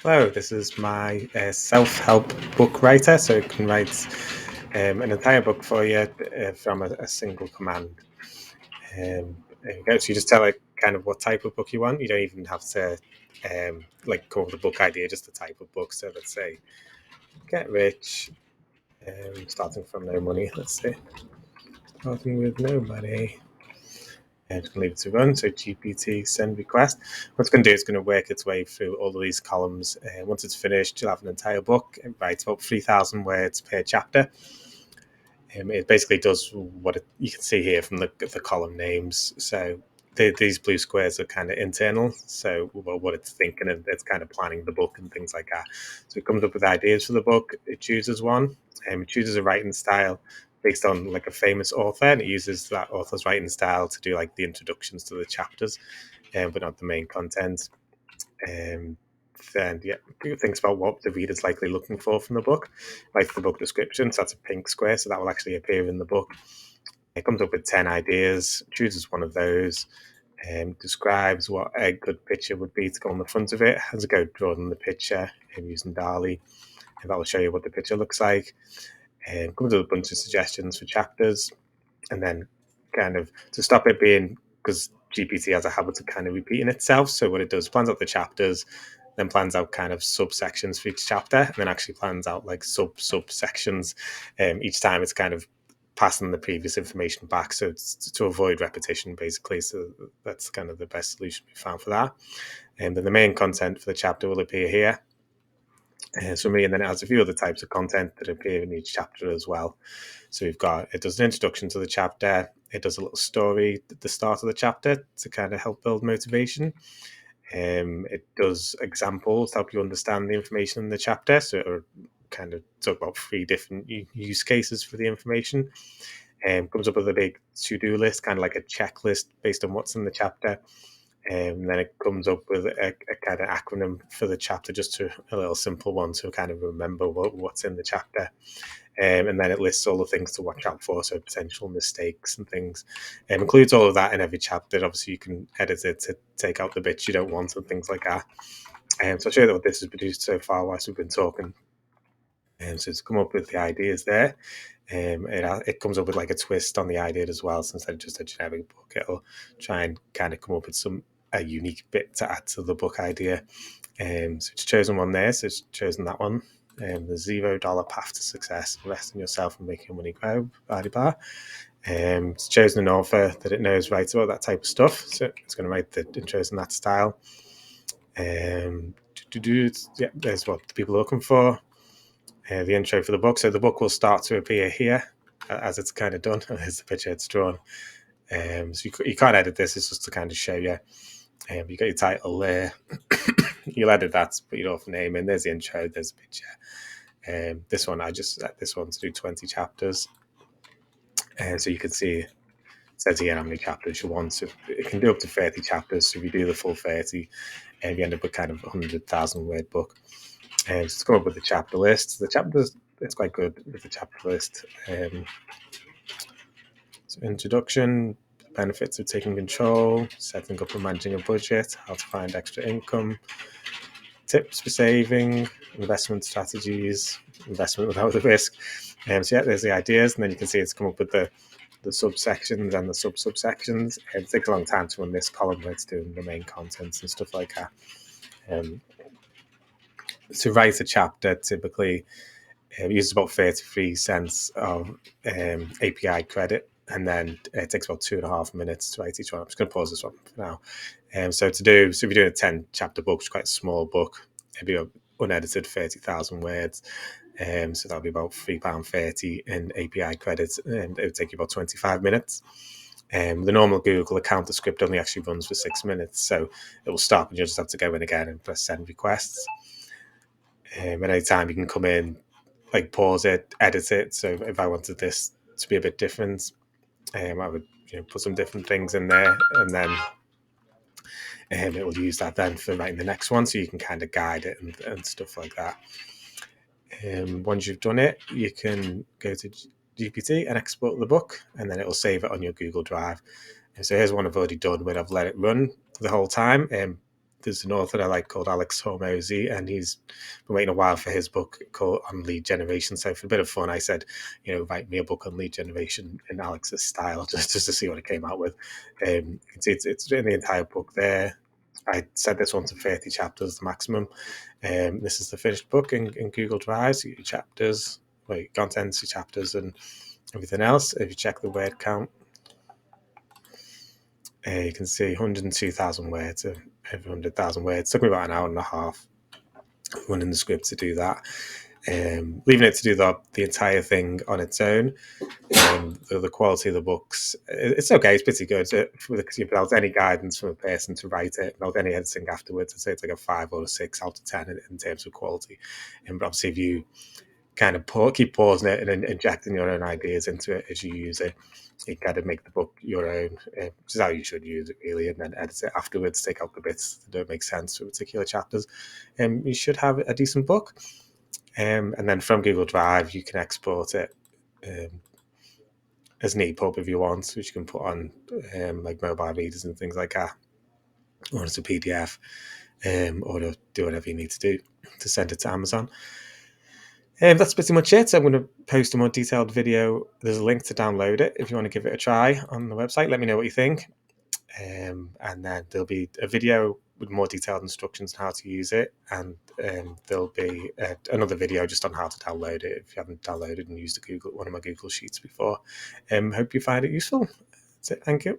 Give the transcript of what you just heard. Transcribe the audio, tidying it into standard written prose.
Hello, this is my self-help book writer, so it can write an entire book for you from a single command. There you go. So you just tell it kind of what type of book you want. You don't even have to like come up with a book idea, just the type of book. So let's say get rich, starting from no money. Let's say starting with no money. And just leave it to run. So GPT send request. What it's going to do is going to work its way through all of these columns. Once it's finished, you'll have an entire book. It writes about 3,000 words per chapter. It basically does what you can see here from the column names. So these blue squares are kind of internal. So what it's thinking, and it's kind of planning the book and things like that. So it comes up with ideas for the book. It chooses one. It chooses a writing style based on like a famous author, and it uses that author's writing style to do like the introductions to the chapters, but not the main content. Um, then yeah, thinks about what the reader's likely looking for from the book, like the book description. So that's a pink square, so that will actually appear in the book. It comes up with 10 ideas, chooses one of those, describes what a good picture would be to go on the front of it, has a go drawing the picture using DALI, and that will show you what the picture looks like. Comes with a bunch of suggestions for chapters, and then kind of to stop it being, because GPT has a habit of kind of repeating itself. So what it does, plans out the chapters, then plans out kind of subsections for each chapter, and then actually plans out like subsections. Each time it's kind of passing the previous information back, so it's to avoid repetition, basically. So that's kind of the best solution we found for that. And then the main content for the chapter will appear here. So me, and then it has a few other types of content that appear in each chapter as well. So we've got, it does an introduction to the chapter, it does a little story at the start of the chapter to kind of help build motivation. It does examples to help you understand the information in the chapter. So it kind of talk about 3 different use cases for the information. Comes up with a big to-do list, kind of like a checklist based on what's in the chapter. And then it comes up with a kind of acronym for the chapter, just a little simple one to kind of remember what's in the chapter. And then it lists all the things to watch out for, so potential mistakes and things. Includes all of that in every chapter. Obviously, you can edit it to take out the bits you don't want and things like that. So I'll show you what this has produced so far whilst we've been talking. So it's come up with the ideas there. It comes up with like a twist on the idea as well. So instead of just a generic book, it'll try and kind of come up with a unique bit to add to the book idea. So it's chosen one there. So it's chosen that one. The $0 path to success. Invest in yourself and making money grow. It's chosen an author that it knows writes about that type of stuff. So it's going to write the intros in that style. There's what the people are looking for. The intro for the book. So the book will start to appear here as it's kind of done. There's the picture it's drawn. So you can't edit this. It's just to kind of show you. You got your title there. You'll edit that, put your author name in. There's the intro. There's the picture. This one, I just set this one to do 20 chapters. So you can see it says here how many chapters you want. So it can do up to 30 chapters. So if you do the full 30, you end up with kind of a 100,000 word book. So to come up with the chapter list. The chapters, it's quite good with the chapter list. So introduction, benefits of taking control, setting up and managing a budget, how to find extra income, tips for saving, investment strategies, investment without the risk. So yeah, there's the ideas, and then you can see it's come up with the subsections and the subsections. It takes a long time to run this column where it's doing the main contents and stuff like that. To write a chapter, typically it uses about 33 cents of API credit, and then it takes about 2.5 minutes to write each one. I'm just going to pause this one for now. So if you're doing a 10 chapter book, it's quite a small book, it'd be unedited 30,000 words. So that'll be about £3.30 in API credits, and it would take you about 25 minutes. The normal Google account, the script only actually runs for 6 minutes, so it will stop and you'll just have to go in again and press send requests. At any time you can come in, like pause it, edit it. So if I wanted this to be a bit different, I would put some different things in there, and then it will use that then for writing the next one. So you can kind of guide it and stuff like that. Once you've done it, you can go to GPT and export the book, and then it will save it on your Google Drive. And so here's one I've already done where I've let it run the whole time. there's an author I like called Alex Hormozy, and he's been waiting a while for his book called on lead generation. So for a bit of fun, I said, write me a book on lead generation in Alex's style, just to see what it came out with. It's in the entire book there. I set this one to 30 chapters, the maximum. This is the finished book in Google Drive. So your chapters, your contents, your chapters, and everything else. If you check the word count, you can see 102,000 words, over 100,000 words. It took me about an hour and a half running the script to do that. Leaving it to do the entire thing on its own. The quality of the books, it's okay, it's pretty good. Without any guidance from a person to write it, without any editing afterwards, I'd say it's like a 5 or a 6 out of 10 in terms of quality. But obviously, if you kind of keep pausing it and injecting your own ideas into it as you use it, you kind of make the book your own, which is how you should use it, really, and then edit it afterwards, take out the bits that don't make sense for particular chapters. You should have a decent book. And then from Google Drive, you can export it as an EPUB if you want, which you can put on like mobile readers and things like that, or as a PDF, or to do whatever you need to do to send it to Amazon. That's pretty much it. I'm going to post a more detailed video. There's a link to download it if you want to give it a try on the website. Let me know what you think. And then there'll be a video with more detailed instructions on how to use it, and there'll be another video just on how to download it if you haven't downloaded and used one of my Google Sheets before. Hope you find it useful. That's it. Thank you.